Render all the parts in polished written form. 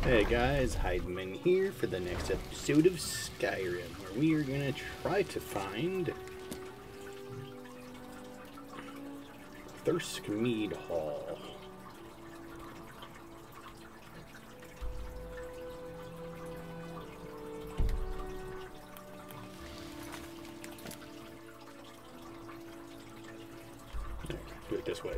Hey guys, Heidemann here for the next episode of Skyrim, where we are going to try to find Thirsk Mead Hall. Do it this way.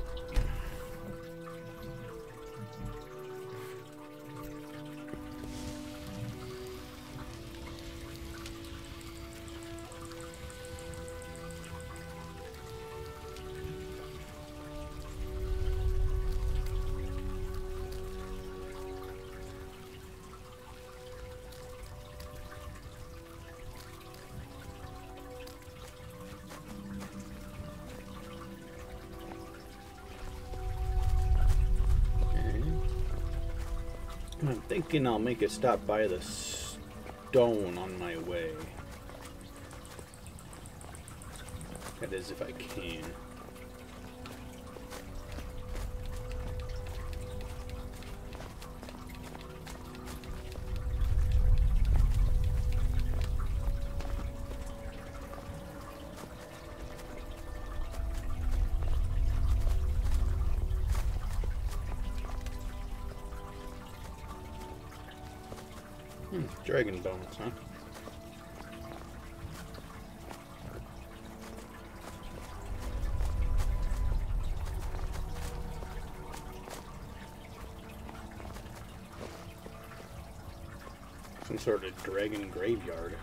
I'm thinking I'll make a stop by the stone on my way. That is, if I can. Dragon bones, huh? Some sort of dragon graveyard.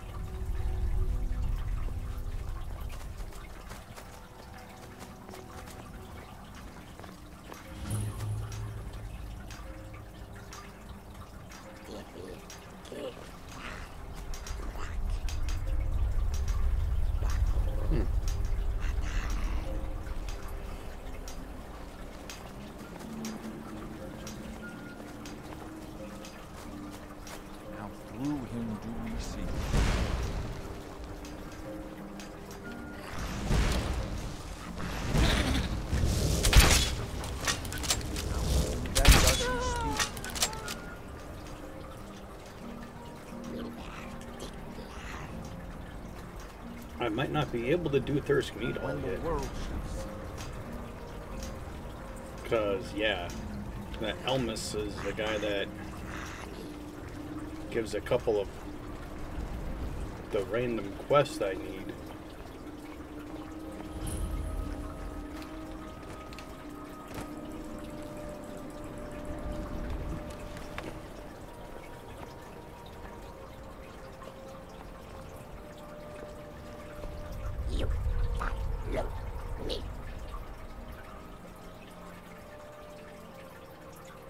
Through him do we see. Then does he speak. I might not be able to do Thirsk Mead Hall When the yet. world shall see. Because, yeah, that Elmas is the guy that gives a couple of the random quests I need.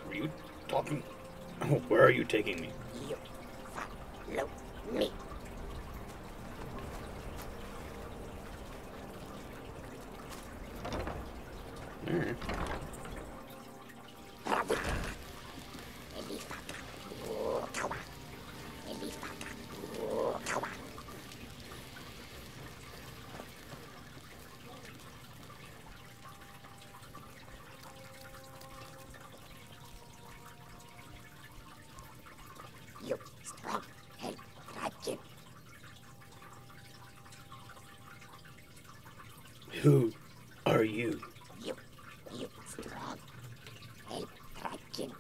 Are you talking? Oh, where are you taking me? Me. Alright. You strong and dragon. Who are you? You strong and dragon.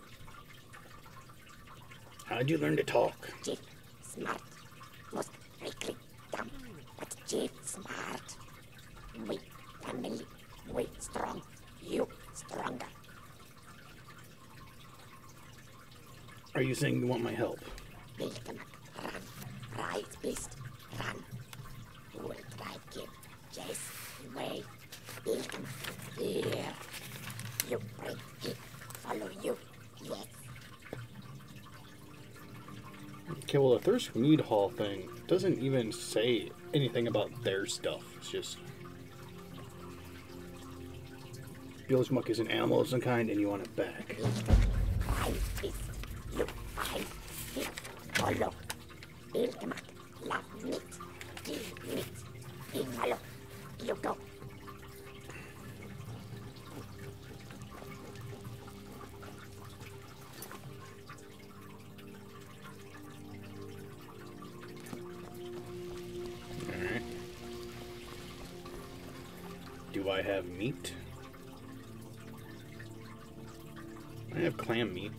How'd you learn to talk? Chief smart. Most reiklings dumb. But chief smart. We family. We strong. You stronger. Are you saying you want my help? Welcome. Run. Rise beast. Run. Will dragon. Chase away. Welcome. Here. You bring it. Follow you. Yes. Okay, well, the Thirsk Mead Hall thing doesn't even say anything about their stuff. It's just Billsmuck is an animal of some kind and you want it back. Rise beast. You find it. Follow. Welcome. Love meat. Eat meat. In follow. You go. do I have meat? I have clam meat.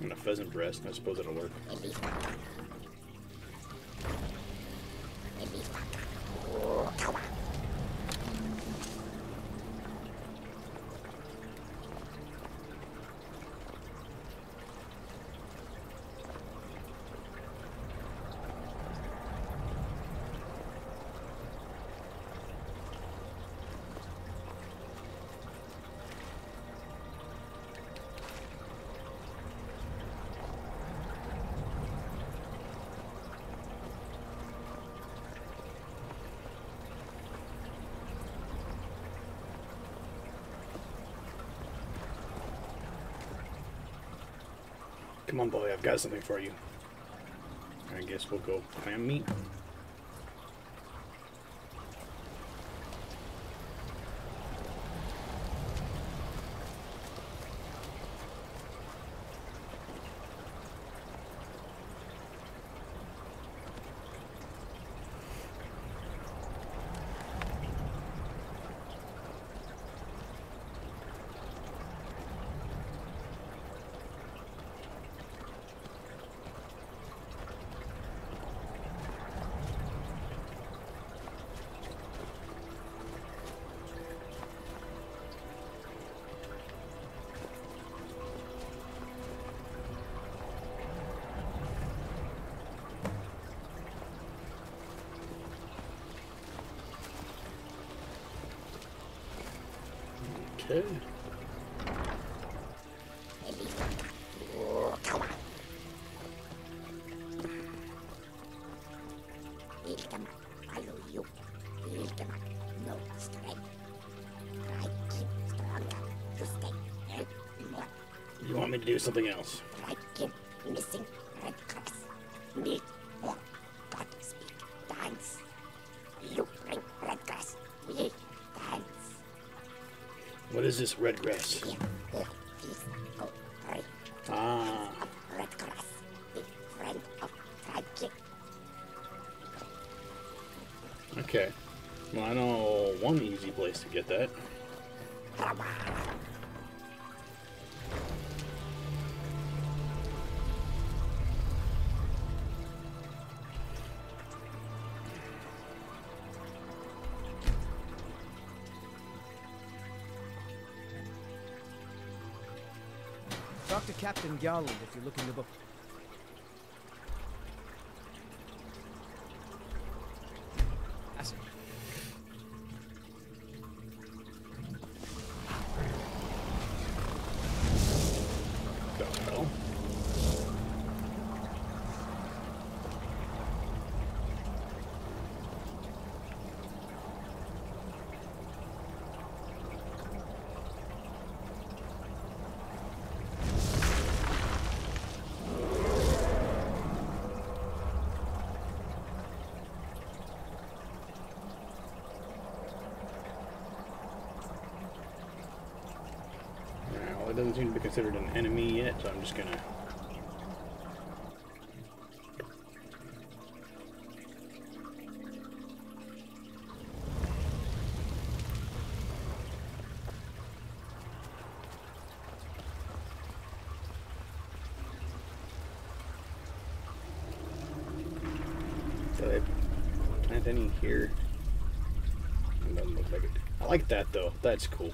And a pheasant breast. I suppose it'll work. Come on, boy, I've got something for you. I guess we'll go clam meat. Okay. You want me to do something else? Missing red grass. Meat. God speak. Dance. You bring red grass. Me. Dance. What is this red grass? Ah. Red grass. The friend of fried chicken. Okay. Well, I know one easy place to get that. Talk to Captain Garland if you're looking to book. That's it. The hell? Well, it doesn't seem to be considered an enemy yet, so I'm just gonna... Did I plant any here? It doesn't look like it. I like that though. That's cool.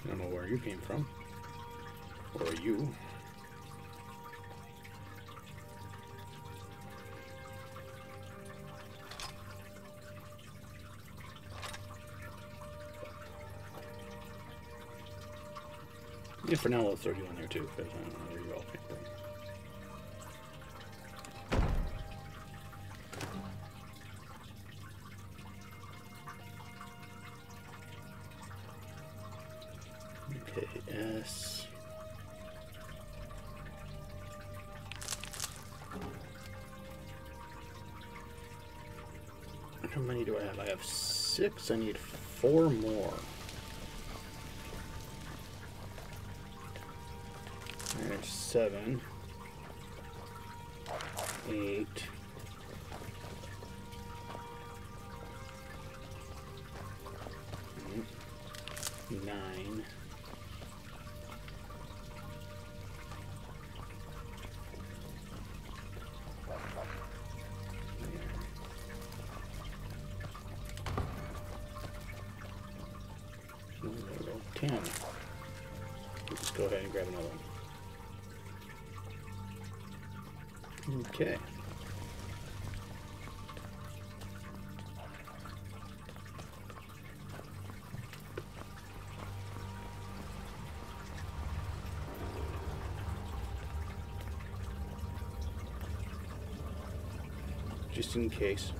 I don't know where you came from. Or you. Yeah, for now, let's throw you in there too, because I don't know where you all came from. Okay, S. How many do I have? I have 6. I need 4 more. There's 7, 8, 9, 10. Let's go ahead and grab another one. Okay. Just in case.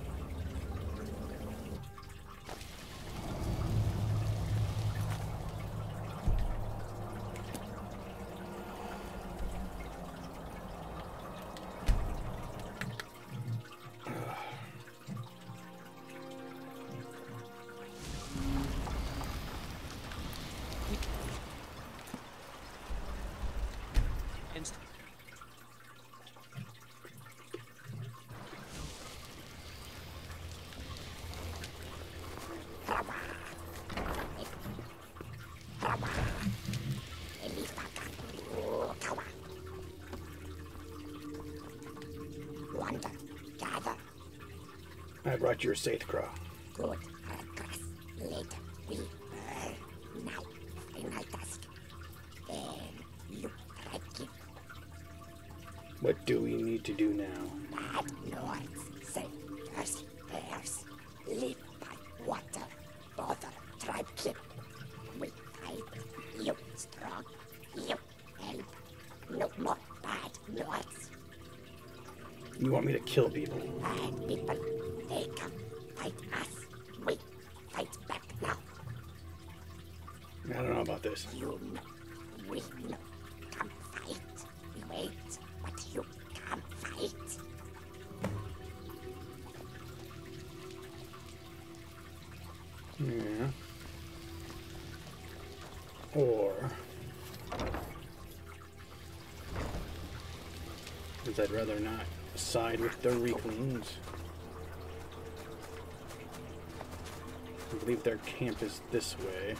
Wander, gather, I brought your Saith Craw. good grass. Later we burn. Now, final task. Then you reckon. What do we need to do now? Bad lords say first bears live by water. Bother tribe keep. We fight. You strong. You help. No more bad lords. You want me to kill people? Bad people. They come fight us. We fight back now. I don't know about this. You know. We know. Come fight. Wait, but you come fight. Yeah. Or... because I'd rather not side with the reiklings. I believe their camp is this way.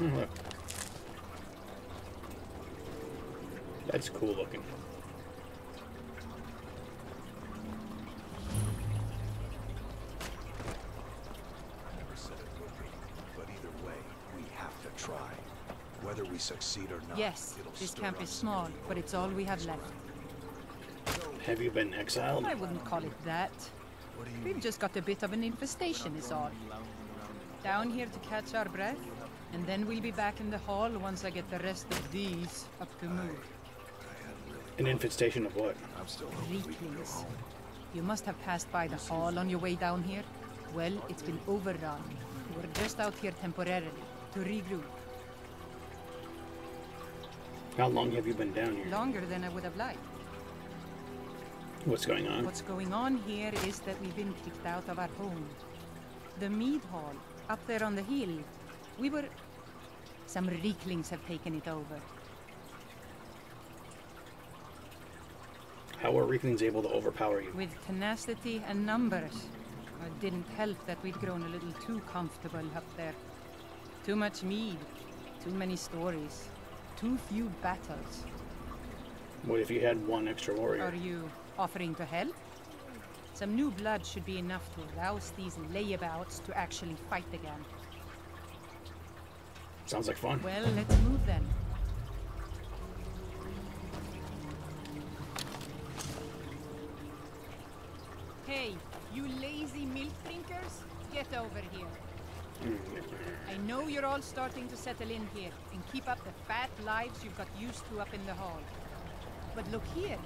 Oh, look. That's cool looking. Never said it would be, but either way, we have to try. Whether we succeed or not, Yes, it'll this stir camp up is some small, evil but it's all we have left. Have you been exiled? I wouldn't call it that. What do you We've mean? just got a bit of an infestation is all. Down here to catch our breath, and then we'll be back in the hall once I get the rest of these up to move. An infestation of what? I'm still hoping we can go Reiklings. home. You must have passed by the hall on your way down here. Well, it's been overrun. We're just out here temporarily, to regroup. How long have you been down here? Longer than I would have liked. What's going on? What's going on here is that we've been kicked out of our home. The mead hall, up there on the hill. Some reiklings have taken it over. How are reiklings able to overpower you? With tenacity and numbers. It didn't help that we'd grown a little too comfortable up there. Too much mead, too many stories, too few battles. What if you had one extra warrior? Are you offering to help? Some new blood should be enough to rouse these layabouts to actually fight again. Sounds like fun. Well, let's move then. Hey, you lazy milk drinkers, get over here. I know you're all starting to settle in here and keep up the fat lives you've got used to up in the hall. But look here,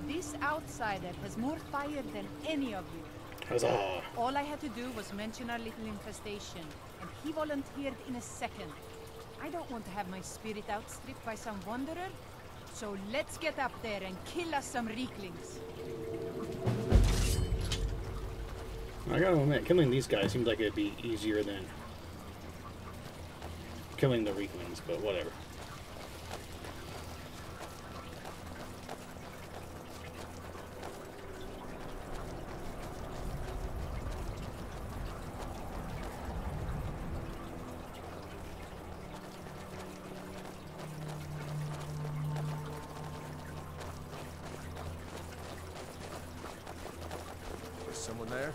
this outsider has more fire than any of you. Huzzah! All I had to do was mention our little infestation, and he volunteered in a second. I don't want to have my spirit outstripped by some wanderer, so let's get up there and kill us some reiklings. I gotta admit, killing these guys seems like it'd be easier than killing the reiklings, but whatever. Is someone there?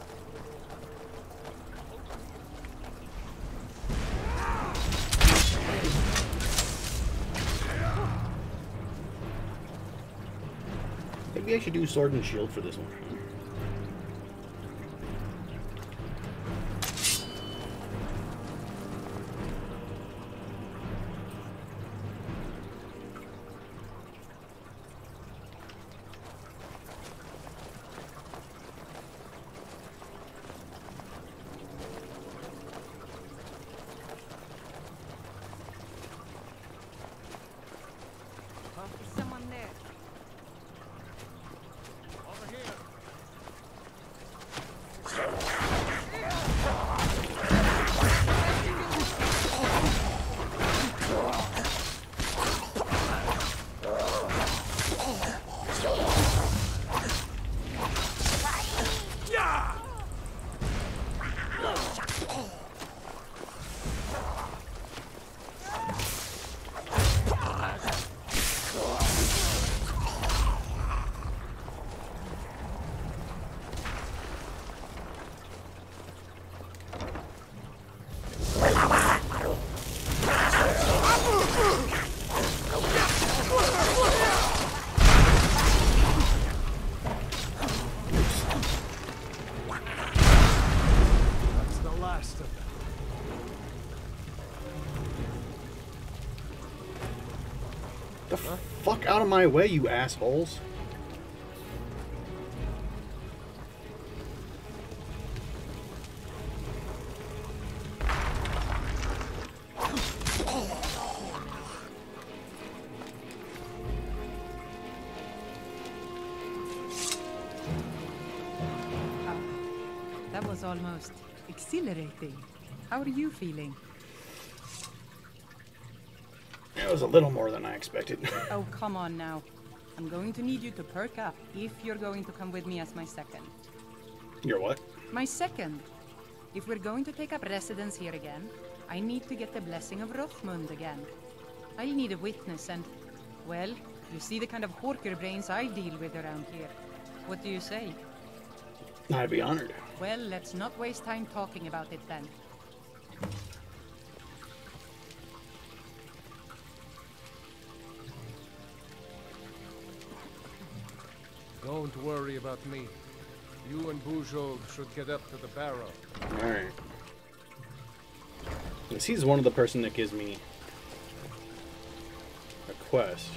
Maybe I should do sword and shield for this one. Is someone there? Over here. That's the last of them. The fuck out of my way, you assholes! That was almost exhilarating. How are you feeling? It was a little more than I expected. Oh, come on now. I'm going to need you to perk up if you're going to come with me as my second. You're what? My second. If we're going to take up residence here again, I need to get the blessing of Rothmund again. I'll need a witness and, well, you see the kind of horker brains I deal with around here. What do you say? I'd be honored. Well, let's not waste time talking about it then. Don't worry about me. You and Bujol should get up to the barrow. Alright. Yes, he's one of the person that gives me a quest.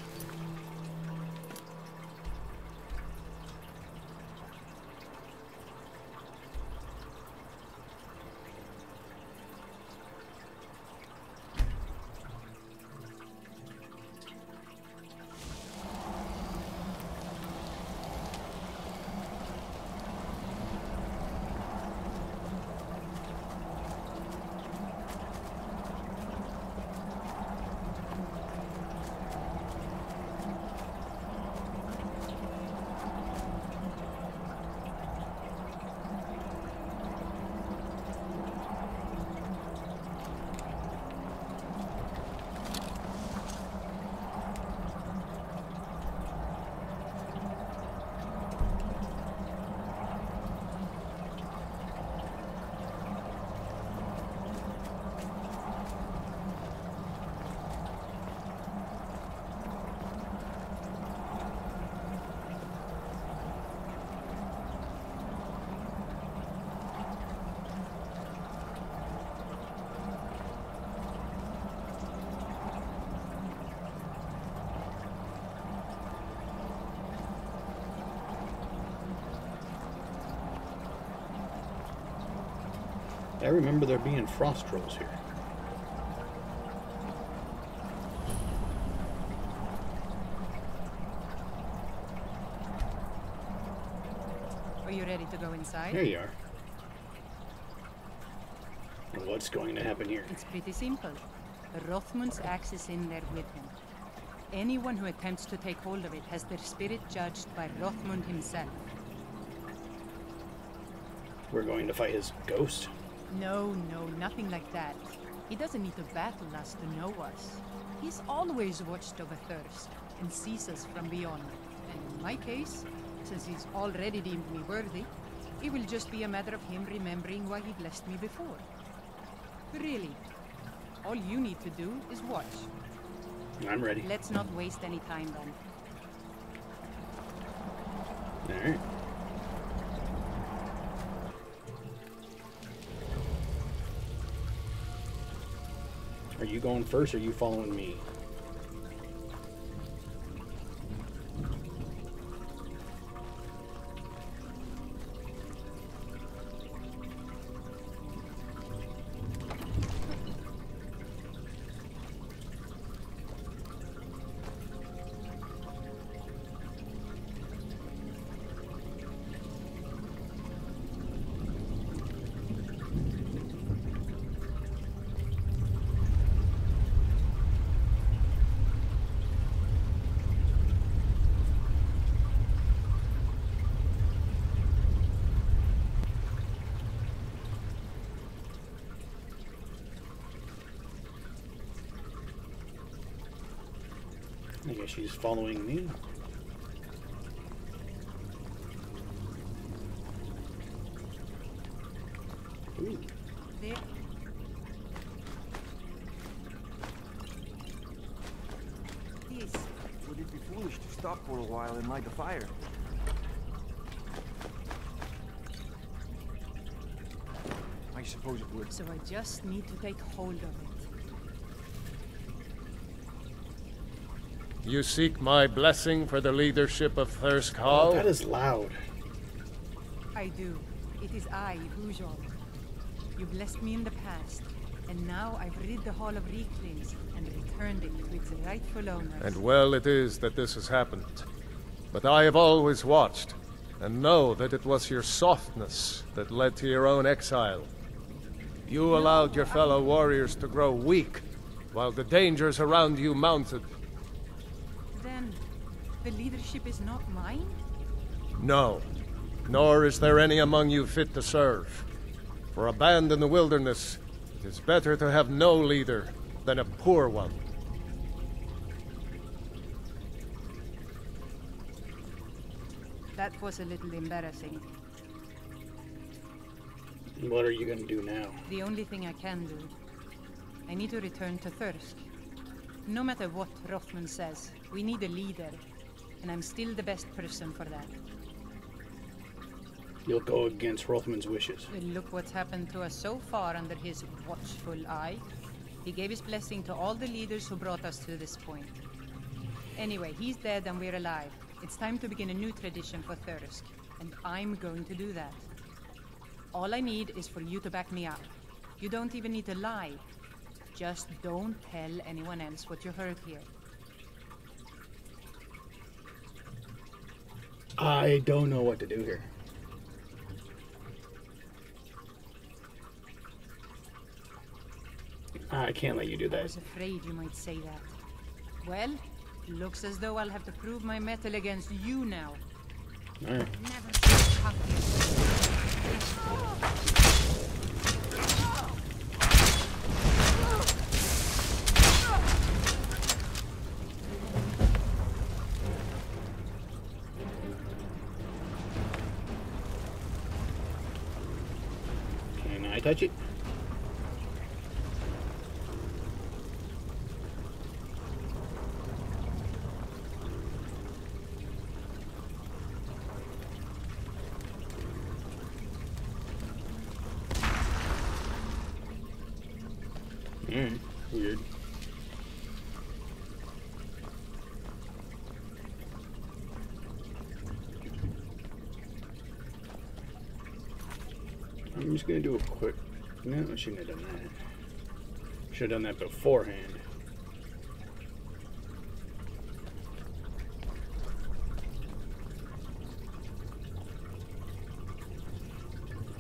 I remember there being frost trolls here. Are you ready to go inside? There you are. And what's going to happen here? It's pretty simple. Rothmund's axe is in there with him. Anyone who attempts to take hold of it has their spirit judged by Rothmund himself. We're going to fight his ghost? No, nothing like that. He doesn't need to battle us to know us. He's always watched over Thirsk and sees us from beyond. And in my case, since he's already deemed me worthy, it will just be a matter of him remembering why he blessed me before. Really, all you need to do is watch. I'm ready. Let's not waste any time then. Alright. Are you going first or are you following me? I guess she's following me. Ooh. There. Yes. Would it be foolish to stop for a while and light a fire? I suppose it would. So I just need to take hold of it. You seek my blessing for the leadership of Thirsk Oh, Hall? that is loud. I do. It is I, Bujol. You blessed me in the past, and now I've rid the Hall of Reiklings and returned it to its rightful owners. And well it is that this has happened. But I have always watched, and know that it was your softness that led to your own exile. You allowed your fellow warriors to grow weak, while the dangers around you mounted. Then, the leadership is not mine? No, nor is there any among you fit to serve. For a band in the wilderness, it is better to have no leader than a poor one. That was a little embarrassing. What are you going to do now? The only thing I can do. I need to return to Thirsk. No matter what Rothmund says, we need a leader. And I'm still the best person for that. You'll go against Rothman's wishes. Well, look what's happened to us so far under his watchful eye. He gave his blessing to all the leaders who brought us to this point. Anyway, he's dead and we're alive. It's time to begin a new tradition for Thirsk. And I'm going to do that. All I need is for you to back me up. You don't even need to lie. Just don't tell anyone else what you heard here. I don't know what to do here. I can't let you do I that. was afraid you might say that. Well, looks as though I'll have to prove my mettle against you now. Alright. Never should come here. Can I touch it? Weird. I'm just gonna do a quick No, I shouldn't have done that. Should have done that beforehand.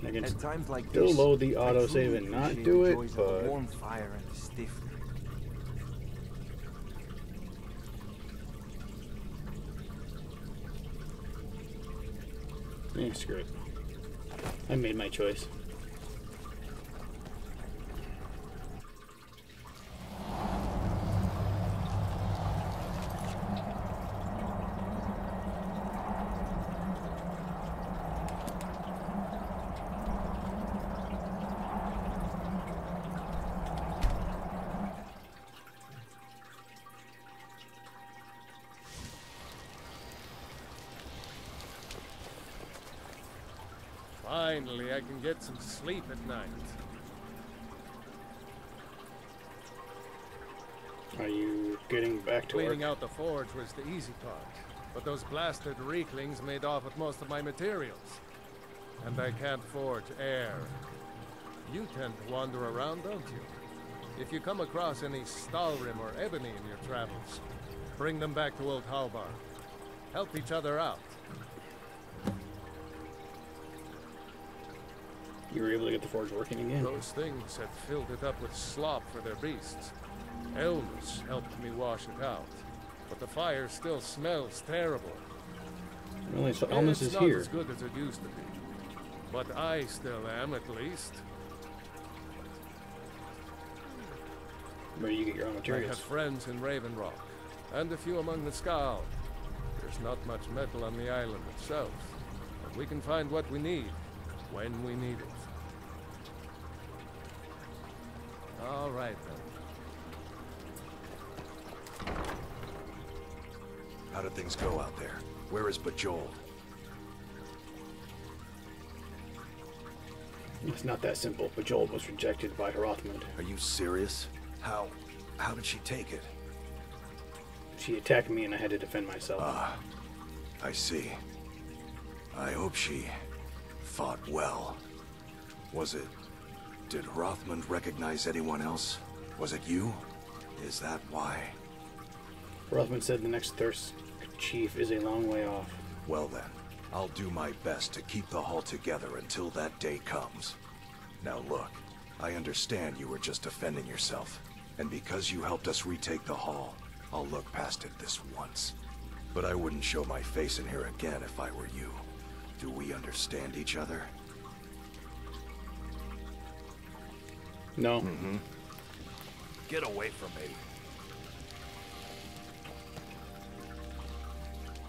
I can At times like still this, load the I autosave truly and not appreciate do the it, joys of but a warm fire and a stiff. yeah, screw it. I made my choice. Finally, I can get some sleep at night. Are you getting back to Cleaning work? out the forge was the easy part, but those blasted reiklings made off with most of my materials. And I can't forge air. You tend to wander around, don't you? If you come across any Skyrim or ebony in your travels, bring them back to Old Halbar. Help each other out. You were able to get the forge working again? Those things had filled it up with slop for their beasts. Elves helped me wash it out, but the fire still smells terrible. Really, so Elmas It's is not here. as good as it used to be, but I still am at least. Where do you get your own I have materials? friends in Raven Rock, and a few among the Skal. There's not much metal on the island itself, but we can find what we need, when we need it. All right, then. How do things go out there? Where is Bajol? It's not that simple, but Joel was rejected by Hrothmund. Are you serious? How did she take it? She attacked me and I had to defend myself. Ah, I see. I hope she fought well. Did Hrothmund recognize anyone else? Was it you? Is that why? Hrothmund said the next Thirsk chief is a long way off. Well then, I'll do my best to keep the Hall together until that day comes. Now look, I understand you were just defending yourself, and because you helped us retake the Hall, I'll look past it this once. But I wouldn't show my face in here again if I were you. Do we understand each other? No. Mm-hmm. Get away from me.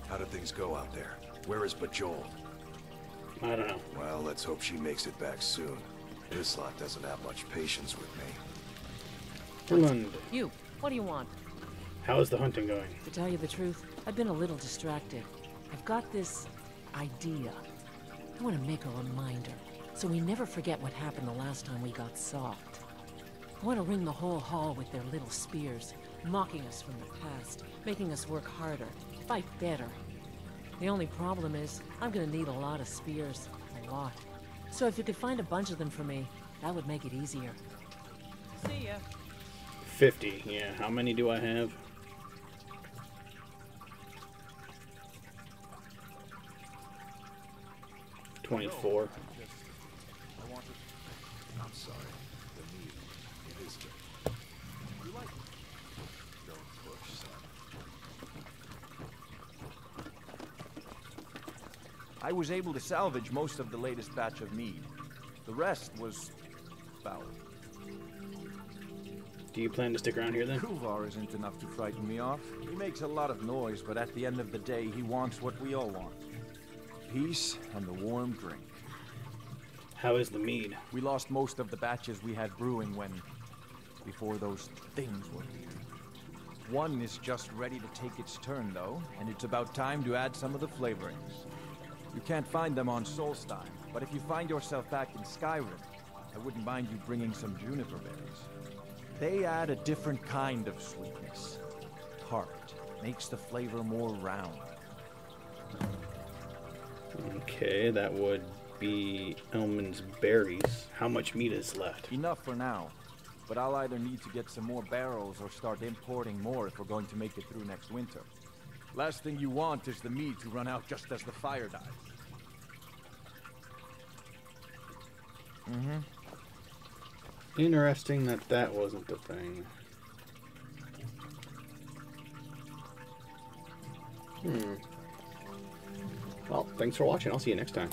How do things go out there? Where is Bajol? I don't know. Well, let's hope she makes it back soon. This lot doesn't have much patience with me. Erlund, You, what do you want? how is the hunting going? To tell you the truth, I've been a little distracted. I've got this idea. I want to make a reminder, so we never forget what happened the last time we got soft. I want to ring the whole hall with their little spears, mocking us from the past, making us work harder, fight better. The only problem is, I'm gonna need a lot of spears. A lot. So if you could find a bunch of them for me, that would make it easier. See ya. 50, yeah. How many do I have? $24. I'm sorry. The need. It is good. You like it? Don't push, son. I was able to salvage most of the latest batch of mead. The rest was foul. Do you plan to stick around here then? Kuvar isn't enough to frighten me off. He makes a lot of noise, but at the end of the day, he wants what we all want. Peace and the warm drink. How is the mead? We lost most of the batches we had brewing before those things were here. One is just ready to take its turn, though, and it's about time to add some of the flavorings. You can't find them on Solstein, but if you find yourself back in Skyrim, I wouldn't mind you bringing some juniper berries. They add a different kind of sweetness. Tart. Makes the flavor more round. Okay, that would be Elman's berries. How much meat is left? Enough for now. But I'll either need to get some more barrels or start importing more if we're going to make it through next winter. Last thing you want is the meat to run out just as the fire dies. Interesting that that wasn't the thing. Well, thanks for watching. I'll see you next time.